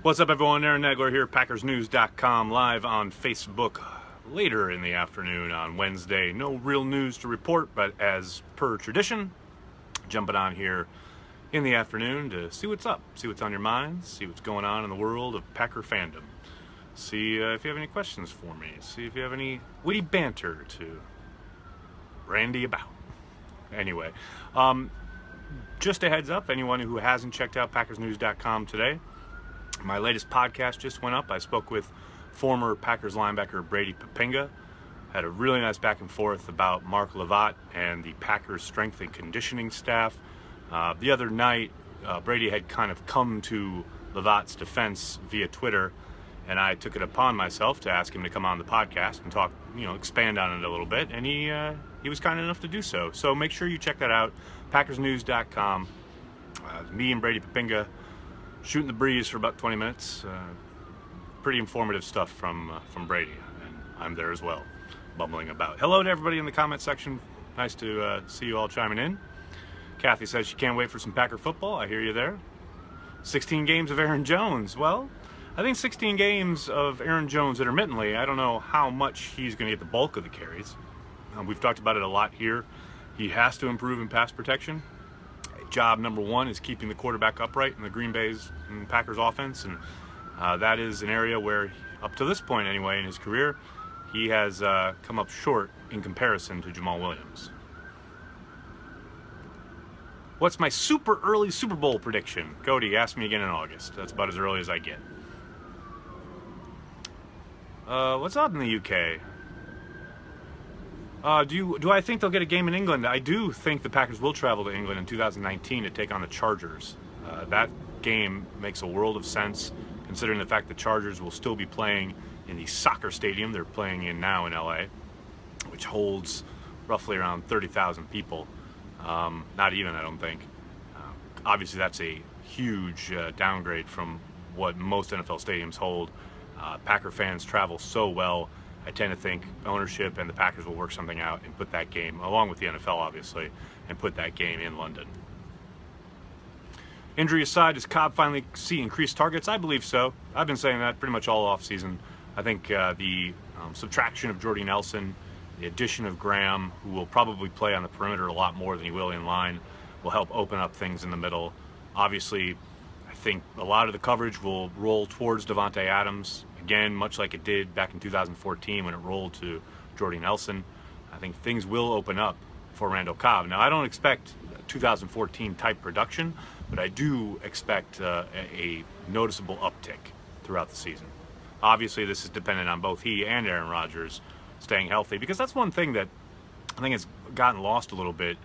What's up, everyone? Aaron Nagler here, PackersNews.com, live on Facebook later in the afternoon on Wednesday. No real news to report, but as per tradition, jumping on here in the afternoon to see what's up, see what's on your minds, see what's going on in the world of Packer fandom. See if you have any questions for me. See if you have any witty banter to brandy about. Anyway, just a heads up, anyone who hasn't checked out PackersNews.com today, my latest podcast just went up. I spoke with former Packers linebacker Brady Papinga. Had a really nice back and forth about Mark Levat and the Packers strength and conditioning staff. The other night, Brady had kind of come to Levat's defense via Twitter, and I took it upon myself to ask him to come on the podcast and talk, expand on it a little bit, and he was kind enough to do so. So make sure you check that out, PackersNews.com. Me and Brady Papinga shooting the breeze for about 20 minutes. Pretty informative stuff from Brady, and I'm there as well, bumbling about. Hello to everybody in the comment section. Nice to see you all chiming in. Kathy says she can't wait for some Packer football. I hear you there. 16 games of Aaron Jones. Well, I think 16 games of Aaron Jones intermittently. I don't know how much he's going to get the bulk of the carries. We've talked about it a lot here. He has to improve in pass protection. Job number one is keeping the quarterback upright in the Green Bay's and Packers offense, and that is an area where, up to this point anyway in his career, he has come up short in comparison to Jamal Williams. What's my super early Super Bowl prediction? Cody, ask me again in August. That's about as early as I get. What's up in the UK? Do I think they'll get a game in England? I do think the Packers will travel to England in 2019 to take on the Chargers. That game makes a world of sense, considering the fact the Chargers will still be playing in the soccer stadium they're playing in now in LA, which holds roughly around 30,000 people. Not even, I don't think. Obviously, that's a huge downgrade from what most NFL stadiums hold. Packer fans travel so well. I tend to think ownership and the Packers will work something out and put that game, along with the NFL obviously, and put that game in London. Injury aside, does Cobb finally see increased targets? I believe so. I've been saying that pretty much all offseason. I think the subtraction of Jordy Nelson, the addition of Graham, who will probably play on the perimeter a lot more than he will in line, will help open up things in the middle. Obviously, I think a lot of the coverage will roll towards Davante Adams. Again, much like it did back in 2014 when it rolled to Jordy Nelson. I think things will open up for Randall Cobb. Now, I don't expect 2014 type production, but I do expect a noticeable uptick throughout the season. Obviously, this is dependent on both he and Aaron Rodgers staying healthy, because that's one thing that I think has gotten lost a little bit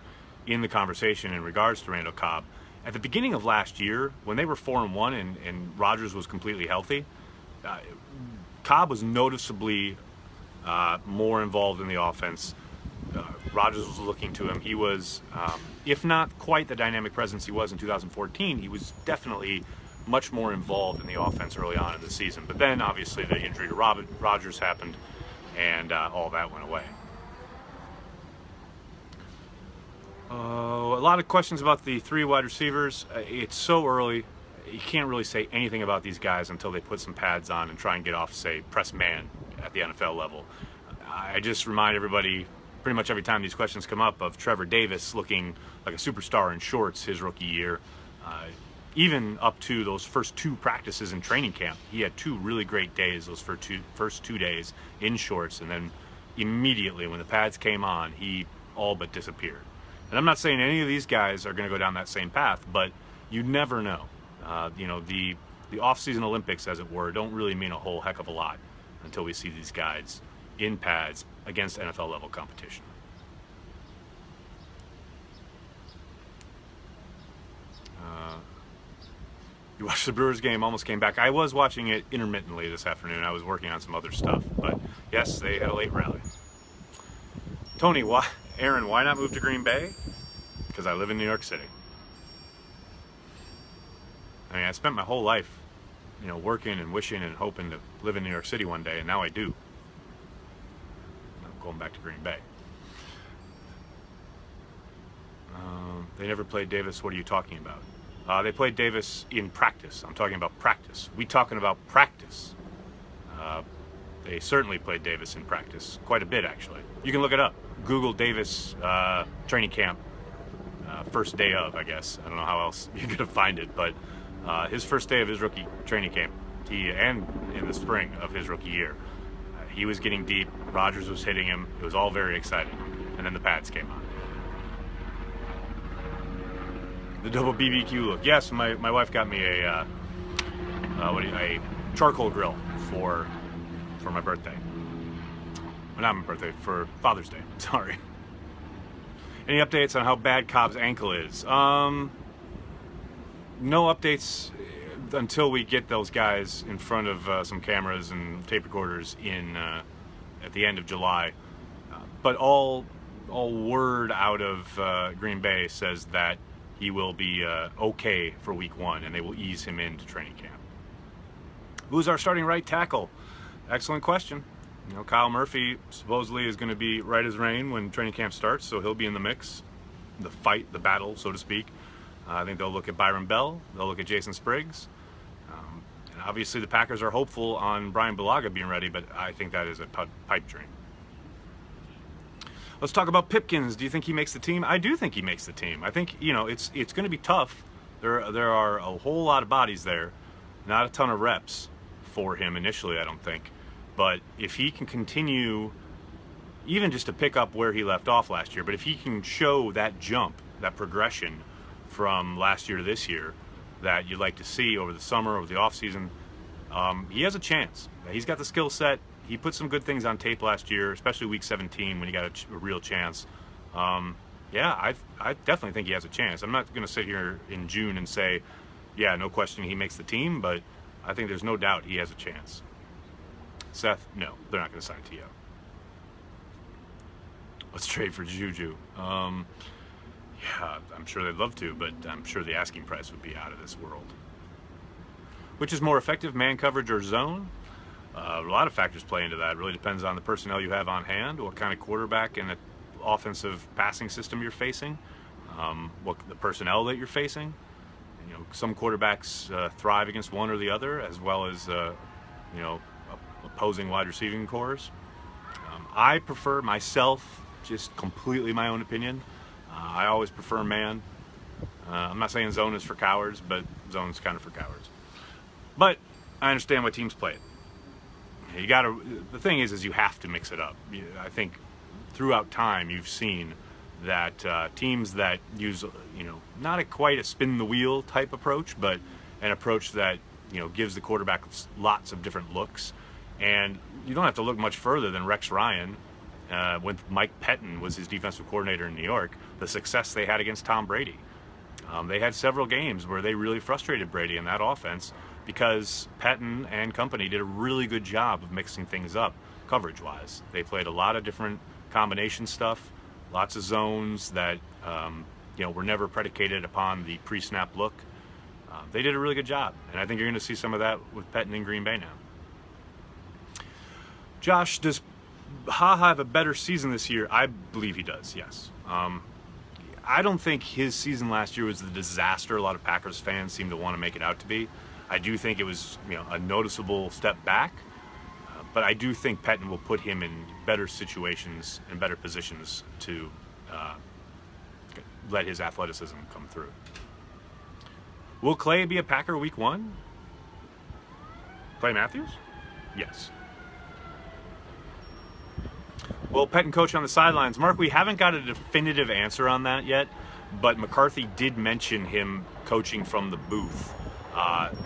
in the conversation in regards to Randall Cobb. At the beginning of last year, when they were 4-1 and Rodgers was completely healthy, Cobb was noticeably more involved in the offense. Rodgers was looking to him. He was, if not quite the dynamic presence he was in 2014, he was definitely much more involved in the offense early on in the season. But then, obviously, the injury to Rodgers happened, and all that went away. A lot of questions about the three wide receivers. It's so early. You can't really say anything about these guys until they put some pads on and try and get off, say, press man at the NFL level. I just remind everybody, pretty much every time these questions come up, of Trevor Davis looking like a superstar in shorts his rookie year. Even up to those first two practices in training camp, he had two really great days, those first 2 days in shorts, and then immediately when the pads came on, he all but disappeared. And I'm not saying any of these guys are going to go down that same path, but you never know. The off-season Olympics, as it were, don't really mean a whole heck of a lot until we see these guys in pads against NFL-level competition. You watched the Brewers game, almost came back. I was watching it intermittently this afternoon. I was working on some other stuff, but yes, they had a late rally. Tony, Aaron, why not move to Green Bay? Because I live in New York City. I mean, I spent my whole life, working and wishing and hoping to live in New York City one day, and now I do. I'm going back to Green Bay. They never played Davis. What are you talking about? They played Davis in practice. I'm talking about practice. We talking about practice. They certainly played Davis in practice, quite a bit actually. You can look it up. Google Davis training camp, first day of, I guess. I don't know how else you're going to find it, but his first day of his rookie training camp, and in the spring of his rookie year, he was getting deep. Rodgers was hitting him. It was all very exciting. And then the pads came on. The double BBQ look. Yes, my wife got me a charcoal grill for my birthday. Well, not my birthday, for Father's Day. Sorry. Any updates on how bad Cobb's ankle is? No updates until we get those guys in front of some cameras and tape recorders at the end of July. But all word out of Green Bay says that he will be okay for week 1, and they will ease him into training camp. Who's our starting right tackle? Excellent question. You know, Kyle Murphy supposedly is going to be right as rain when training camp starts, so he'll be in the mix, the fight, the battle, so to speak. I think they'll look at Byron Bell, they'll look at Jason Spriggs. And obviously the Packers are hopeful on Brian Bulaga being ready, but I think that is a pipe dream. Let's talk about Pipkins. Do you think he makes the team? I do think he makes the team. I think, you know, it's going to be tough. There are a whole lot of bodies there, not a ton of reps for him initially, I don't think. But if he can continue, even just to pick up where he left off last year, but if he can show that jump, that progression from last year to this year that you'd like to see over the summer, over the offseason, he has a chance. He's got the skill set. He put some good things on tape last year, especially week 17 when he got a real chance. Yeah, I definitely think he has a chance. I'm not going to sit here in June and say, yeah, no question he makes the team, but I think there's no doubt he has a chance. Seth, no, they're not going to sign T.O. Let's trade for Juju. Yeah, I'm sure they'd love to, but I'm sure the asking price would be out of this world. Which is more effective, man coverage or zone? A lot of factors play into that. It really depends on the personnel you have on hand, what kind of quarterback and offensive passing system you're facing, what the personnel that you're facing. You know, some quarterbacks thrive against one or the other, as well as you know, opposing wide receiving cores. I prefer myself, just completely my own opinion. I always prefer man. I'm not saying zone is for cowards, but zone's kind of for cowards. But I understand why teams play it. You got to. The thing is you have to mix it up. I think throughout time you've seen that teams that use, you know, not quite a spin the wheel type approach, but an approach that, you know, gives the quarterback lots of different looks. And you don't have to look much further than Rex Ryan, when Mike Pettin was his defensive coordinator in New York, the success they had against Tom Brady. They had several games where they really frustrated Brady in that offense because Pettin and company did a really good job of mixing things up coverage-wise. They played a lot of different combination stuff, lots of zones that you know, were never predicated upon the pre-snap look. They did a really good job, and I think you're going to see some of that with Pettin in Green Bay now. Josh, does Ha have a better season this year? I believe he does, yes. I don't think his season last year was the disaster a lot of Packers fans seem to want to make it out to be. I do think it was, you know, a noticeable step back, but I do think Pettin will put him in better situations and better positions to let his athleticism come through. Will Clay be a Packer week 1? Clay Matthews? Yes. Well, Pettin coach on the sidelines. Mark, we haven't got a definitive answer on that yet, but McCarthy did mention him coaching from the booth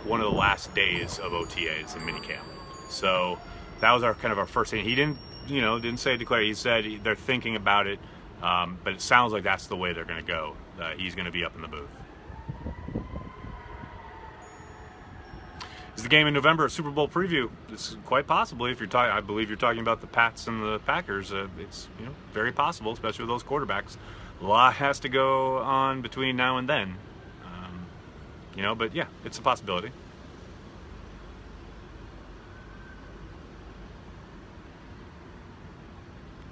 one of the last days of OTAs in minicamp. So that was our first thing. He didn't say declare. He said they're thinking about it, but it sounds like that's the way they're going to go. He's going to be up in the booth. Is the game in November a Super Bowl preview? It's quite possibly. If you're talking, I believe you're talking about the Pats and the Packers. It's, you know, very possible, especially with those quarterbacks. A lot has to go on between now and then. You know, but yeah, it's a possibility.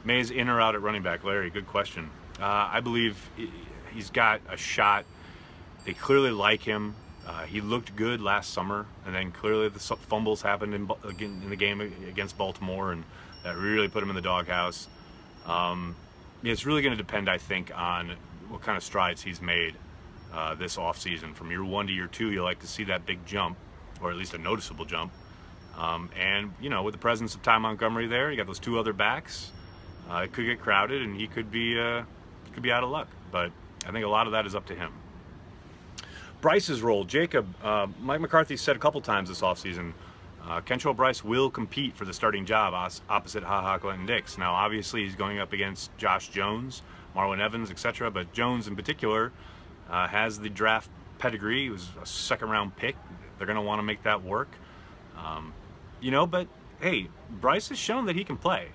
Mays in or out at running back? Larry, good question. I believe he's got a shot They clearly like him. He looked good last summer, and then clearly the fumbles happened in the game against Baltimore, and that really put him in the doghouse. It's really going to depend, I think, on what kind of strides he's made this offseason. From year 1 to year 2, you like to see that big jump, or at least a noticeable jump. And, you know, with the presence of Ty Montgomery there, you got those 2 other backs. It could get crowded, and he could be out of luck. But I think a lot of that is up to him. Bryce's role, Jacob, Mike McCarthy said a couple times this offseason, Kentrell Bryce will compete for the starting job opposite Clinton Dix. Now, obviously, he's going up against Josh Jones, Marlon Evans, etc. But Jones, in particular, has the draft pedigree. He was a second-round pick. They're going to want to make that work. You know, but hey, Bryce has shown that he can play.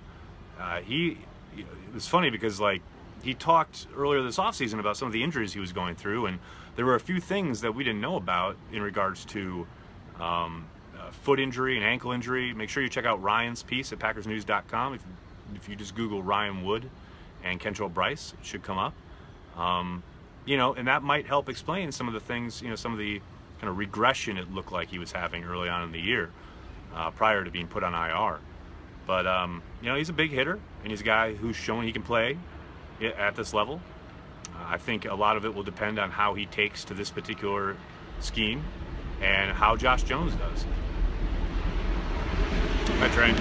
It's funny because, like, he talked earlier this offseason about some of the injuries he was going through, and there were a few things that we didn't know about in regards to foot injury and ankle injury. Make sure you check out Ryan's piece at PackersNews.com. If you just Google Ryan Wood and Kentrell Bryce, it should come up. You know, and that might help explain some of the things, you know, some of the kind of regression it looked like he was having early on in the year prior to being put on IR. But, you know, he's a big hitter, and he's a guy who's shown he can play at this level. I think a lot of it will depend on how he takes to this particular scheme and how Josh Jones does. Hi, Train.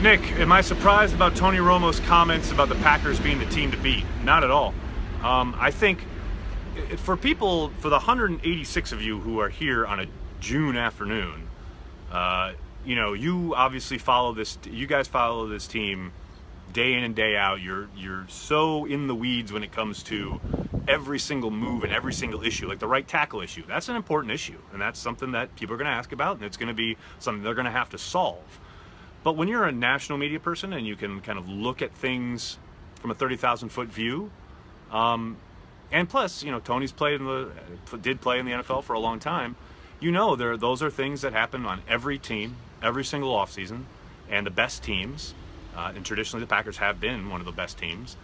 Nick, am I surprised about Tony Romo's comments about the Packers being the team to beat? Not at all. I think for people, for the 186 of you who are here on a June afternoon, you know, you obviously follow this. You guys follow this team day in and day out. You're so in the weeds when it comes to every single move and every single issue, like the right tackle issue. That's an important issue, and that's something that people are going to ask about, and it's going to be something they're going to have to solve. But when you're a national media person and you can kind of look at things from a 30,000-foot view, and plus, you know, Tony's did play in the NFL for a long time. You know, those are things that happen on every team, every single offseason, and the best teams, and traditionally the Packers have been one of the best teams,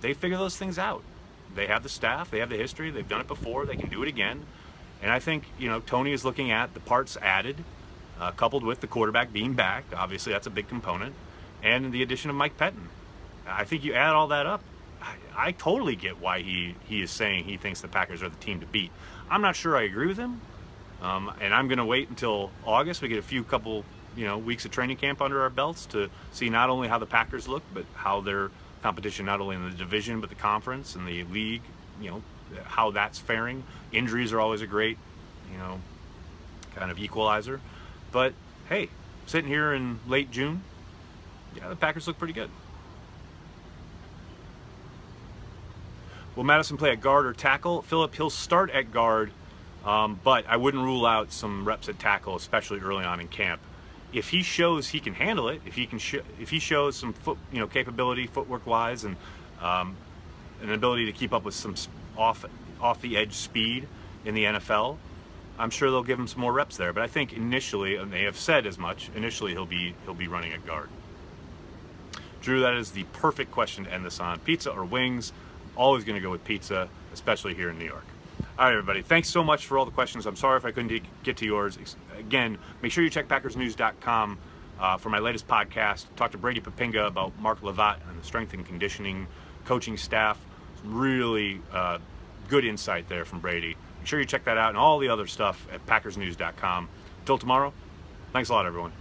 they figure those things out. They have the staff, they have the history, they've done it before, they can do it again. And I think, you know, Tony is looking at the parts added, coupled with the quarterback being back. Obviously, that's a big component. And the addition of Mike Pettin. I think you add all that up, I totally get why he is saying he thinks the Packers are the team to beat. I'm not sure I agree with him. And I'm going to wait until August. We get a couple weeks of training camp under our belts to see not only how the Packers look, but how their competition, not only in the division, but the conference and the league, you know, how that's faring. Injuries are always a great, you know, kind of equalizer. But, hey, sitting here in late June, yeah, the Packers look pretty good. Will Madison play at guard or tackle? Philip, he'll start at guard, but I wouldn't rule out some reps at tackle, especially early on in camp. If he shows he can handle it, if he shows some capability footwork-wise, and an ability to keep up with some off the edge speed in the NFL, I'm sure they'll give him some more reps there. But I think initially, and they have said as much, initially he'll be running at guard. Drew, that is the perfect question to end this on. Pizza or wings? Always going to go with pizza, especially here in New York. All right, everybody. Thanks so much for all the questions. I'm sorry if I couldn't get to yours. Again, make sure you check PackersNews.com for my latest podcast. Talk to Brady Papinga about Mark Levat and the strength and conditioning coaching staff. Some really good insight there from Brady. Make sure you check that out and all the other stuff at PackersNews.com. Until tomorrow, thanks a lot, everyone.